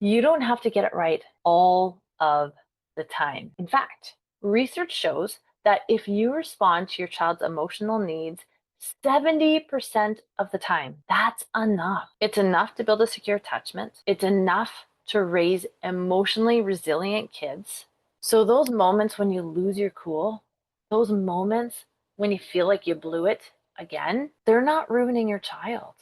You don't have to get it right all of the time. In fact, research shows that if you respond to your child's emotional needs 70% of the time, that's enough. It's enough to build a secure attachment. It's enough to raise emotionally resilient kids. So those moments when you lose your cool, those moments when you feel like you blew it again, they're not ruining your child.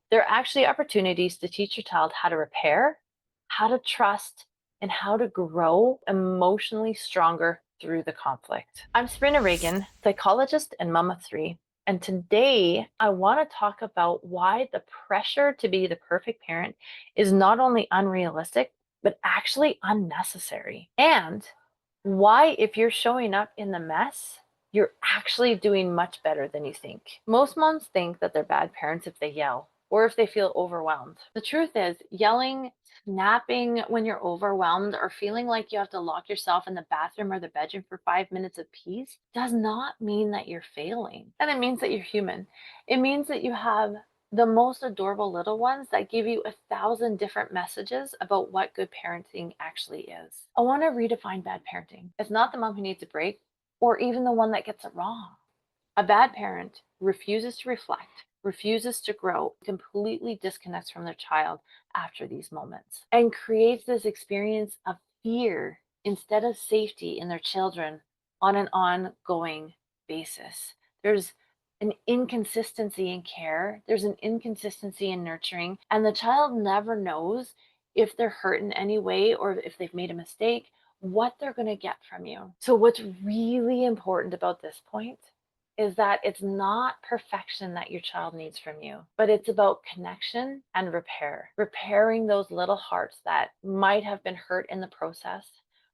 They're actually opportunities to teach your child how to repair, how to trust, and how to grow emotionally stronger through the conflict. I'm Sabrina Reagan, psychologist and mom of three. And today I want to talk about why the pressure to be the perfect parent is not only unrealistic, but actually unnecessary. And why, if you're showing up in the mess, you're actually doing much better than you think. Most moms think that they're bad parents if they yell or if they feel overwhelmed. The truth is, yelling, snapping when you're overwhelmed, or feeling like you have to lock yourself in the bathroom or the bedroom for 5 minutes of peace does not mean that you're failing. And it means that you're human. It means that you have the most adorable little ones that give you 1,000 different messages about what good parenting actually is. I want to redefine bad parenting. It's not the mom who needs a break or even the one that gets it wrong. A bad parent refuses to reflect, refuses to grow, completely disconnects from their child after these moments, and creates this experience of fear instead of safety in their children on an ongoing basis. There's an inconsistency in care, there's an inconsistency in nurturing, and the child never knows if they're hurt in any way or if they've made a mistake, what they're going to get from you. So, what's really important about this point is that it's not perfection that your child needs from you, but it's about connection and repair. Repairing those little hearts that might have been hurt in the process,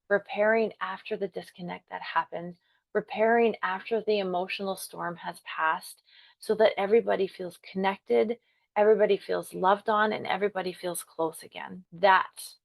repairing after the disconnect that happened, repairing after the emotional storm has passed, so that everybody feels connected, everybody feels loved on, and everybody feels close again. That's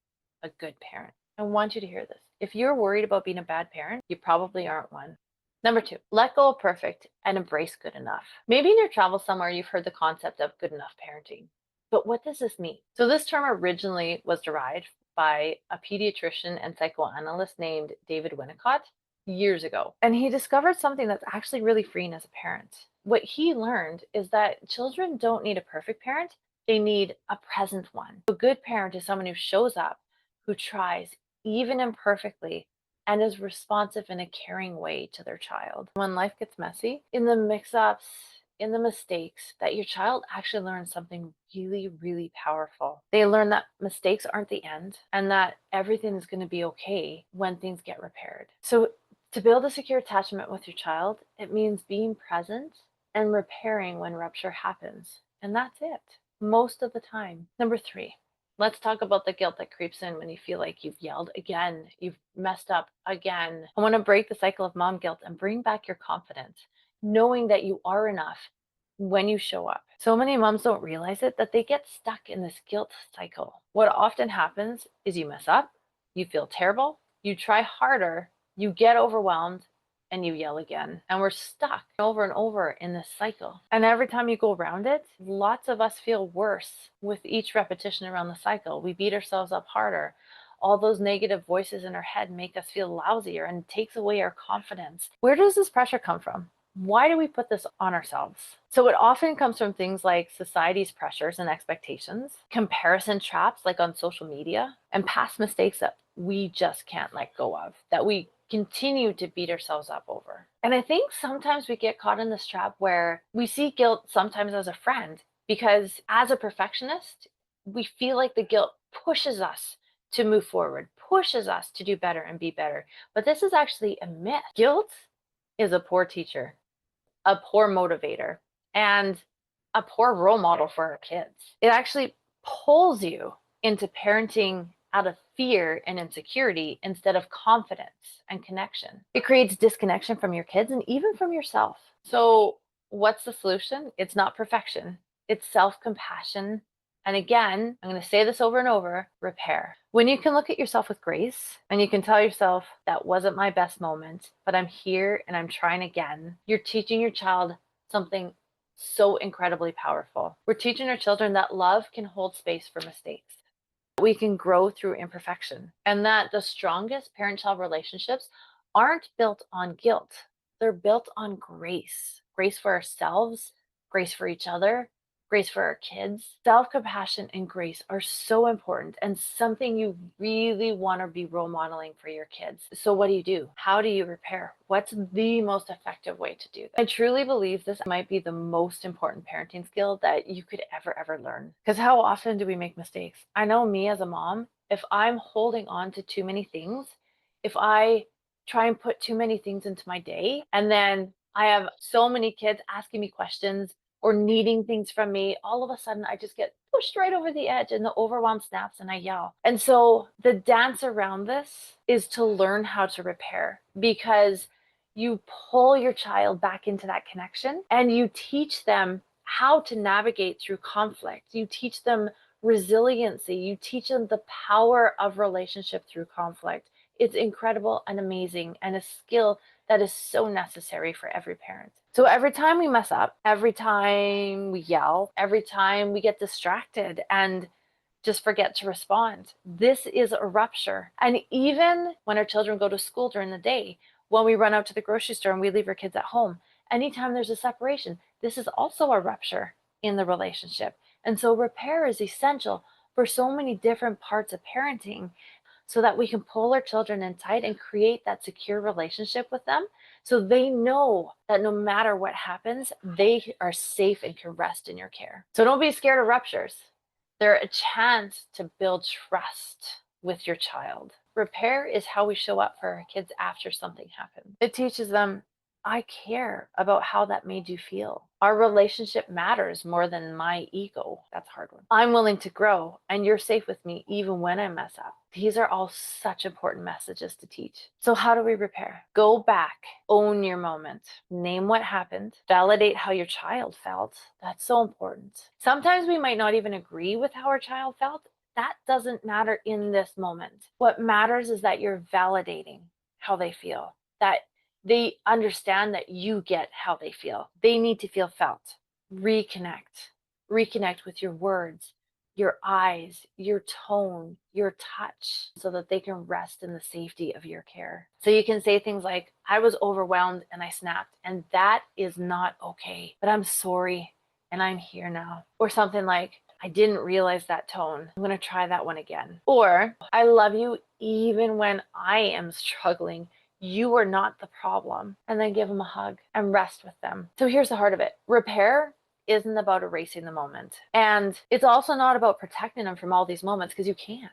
a good parent. I want you to hear this. If you're worried about being a bad parent, you probably aren't one. Number two, let go of perfect and embrace good enough. Maybe in your travels somewhere, you've heard the concept of good enough parenting. But what does this mean? So, this term originally was derived by a pediatrician and psychoanalyst named David Winnicott years ago. And he discovered something that's actually really freeing as a parent. What he learned is that children don't need a perfect parent, they need a present one. A good parent is someone who shows up, who tries, even imperfectly, and is responsive in a caring way to their child. When life gets messy, in the mix ups, in the mistakes, that your child actually learns something really, really powerful. They learn that mistakes aren't the end and that everything is going to be okay when things get repaired. So, to build a secure attachment with your child, it means being present and repairing when rupture happens. And that's it, most of the time. Number three, let's talk about the guilt that creeps in when you feel like you've yelled again, you've messed up again. I want to break the cycle of mom guilt and bring back your confidence, knowing that you are enough when you show up. So many moms don't realize it, that they get stuck in this guilt cycle. What often happens is you mess up, you feel terrible, you try harder, you get overwhelmed, and you yell again. And we're stuck over and over in this cycle. And every time you go around it, lots of us feel worse with each repetition around the cycle. We beat ourselves up harder. All those negative voices in our head make us feel lousier and takes away our confidence. Where does this pressure come from? Why do we put this on ourselves? So it often comes from things like society's pressures and expectations, comparison traps like on social media, and past mistakes that we just can't let go of, that we continue to beat ourselves up over. And I think sometimes we get caught in this trap where we see guilt sometimes as a friend, because as a perfectionist, we feel like the guilt pushes us to move forward, pushes us to do better and be better. But this is actually a myth. Guilt is a poor teacher, a poor motivator, and a poor role model for our kids. It actually pulls you into parenting out of fear and insecurity instead of confidence and connection. It creates disconnection from your kids and even from yourself. So, what's the solution? It's not perfection, it's self compassion. And again, I'm going to say this over and over, repair. When you can look at yourself with grace and you can tell yourself, that wasn't my best moment, but I'm here and I'm trying again, you're teaching your child something so incredibly powerful. We're teaching our children that love can hold space for mistakes. We can grow through imperfection, and that the strongest parent-child relationships aren't built on guilt. They're built on grace. Grace for ourselves, grace for each other, grace for our kids. Self-compassion and grace are so important and something you really want to be role modeling for your kids. So what do? How do you repair? What's the most effective way to do that? I truly believe this might be the most important parenting skill that you could ever learn. Because how often do we make mistakes? I know me as a mom, if I'm holding on to too many things, if I try and put too many things into my day, and then I have so many kids asking me questions or needing things from me, all of a sudden I just get pushed right over the edge and the overwhelm snaps and I yell. And so the dance around this is to learn how to repair, because you pull your child back into that connection and you teach them how to navigate through conflict. You teach them resiliency. You teach them the power of relationship through conflict. It's incredible and amazing and a skill that is so necessary for every parent. So every time we mess up, every time we yell, every time we get distracted and just forget to respond, this is a rupture. And even when our children go to school during the day, when we run out to the grocery store and we leave our kids at home, anytime there's a separation, this is also a rupture in the relationship. And so repair is essential for so many different parts of parenting, so that we can pull our children in tight and create that secure relationship with them, so they know that no matter what happens, they are safe and can rest in your care. So don't be scared of ruptures. They're a chance to build trust with your child. Repair is how we show up for our kids after something happens. It teaches them, I care about how that made you feel. Our relationship matters more than my ego. That's a hard one. I'm willing to grow and you're safe with me even when I mess up. These are all such important messages to teach. So how do we repair? Go back, own your moment, name what happened, validate how your child felt. That's so important. Sometimes we might not even agree with how our child felt. That doesn't matter in this moment. What matters is that you're validating how they feel, that they understand that you get how they feel. They need to feel felt. Reconnect. Reconnect with your words, your eyes, your tone, your touch, so that they can rest in the safety of your care. So you can say things like, I was overwhelmed and I snapped, and that is not okay, but I'm sorry and I'm here now. Or something like, I didn't realize that tone. I'm going to try that one again. Or, I love you even when I am struggling. You are not the problem. And then give them a hug and rest with them. So here's the heart of it. Repair isn't about erasing the moment. And it's also not about protecting them from all these moments, because you can't.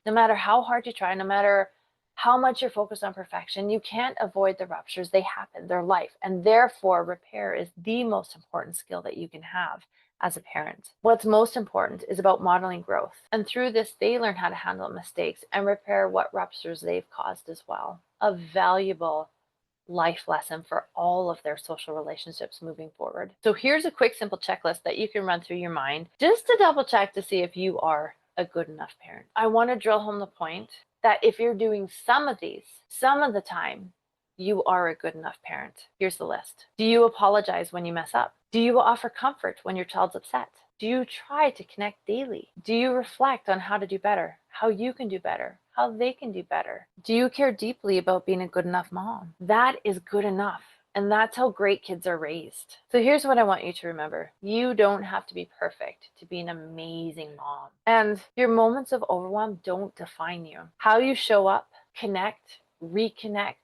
No matter how hard you try, no matter how much you're focused on perfection, you can't avoid the ruptures. They happen, they're life. And therefore, repair is the most important skill that you can have as a parent. What's most important is about modeling growth. And through this, they learn how to handle mistakes and repair what ruptures they've caused as well. A valuable life lesson for all of their social relationships moving forward. So here's a quick, simple checklist that you can run through your mind just to double check to see if you are a good enough parent. I want to drill home the point that if you're doing some of these, some of the time, you are a good enough parent. Here's the list. Do you apologize when you mess up? Do you offer comfort when your child's upset? Do you try to connect daily? Do you reflect on how to do better, how you can do better, how they can do better? Do you care deeply about being a good enough mom? That is good enough. And that's how great kids are raised. So here's what I want you to remember. You don't have to be perfect to be an amazing mom. And your moments of overwhelm don't define you. How you show up, connect, reconnect,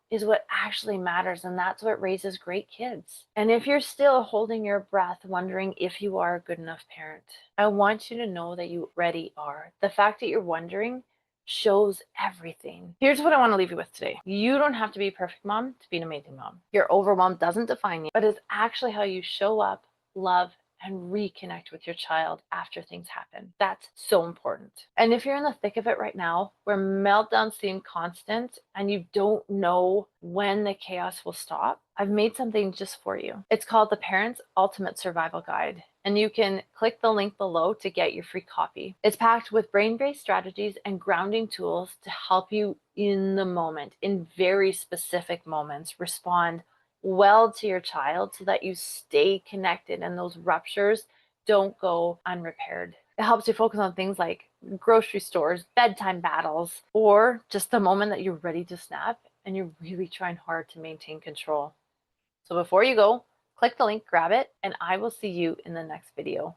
is what actually matters, and that's what raises great kids. And if you're still holding your breath, wondering if you are a good enough parent, I want you to know that you already are. The fact that you're wondering shows everything. Here's what I want to leave you with today. You don't have to be a perfect mom to be an amazing mom. Your overwhelm doesn't define you, but it's actually how you show up, love, and reconnect with your child after things happen. That's so important. And if you're in the thick of it right now, where meltdowns seem constant and you don't know when the chaos will stop, I've made something just for you. It's called the Parent's Ultimate Survival Guide. And you can click the link below to get your free copy. It's packed with brain-based strategies and grounding tools to help you in the moment, in very specific moments, respond well to your child so that you stay connected and those ruptures don't go unrepaired. It helps you focus on things like grocery stores, bedtime battles, or just the moment that you're ready to snap and you're really trying hard to maintain control. So before you go, click the link, grab it, and I will see you in the next video.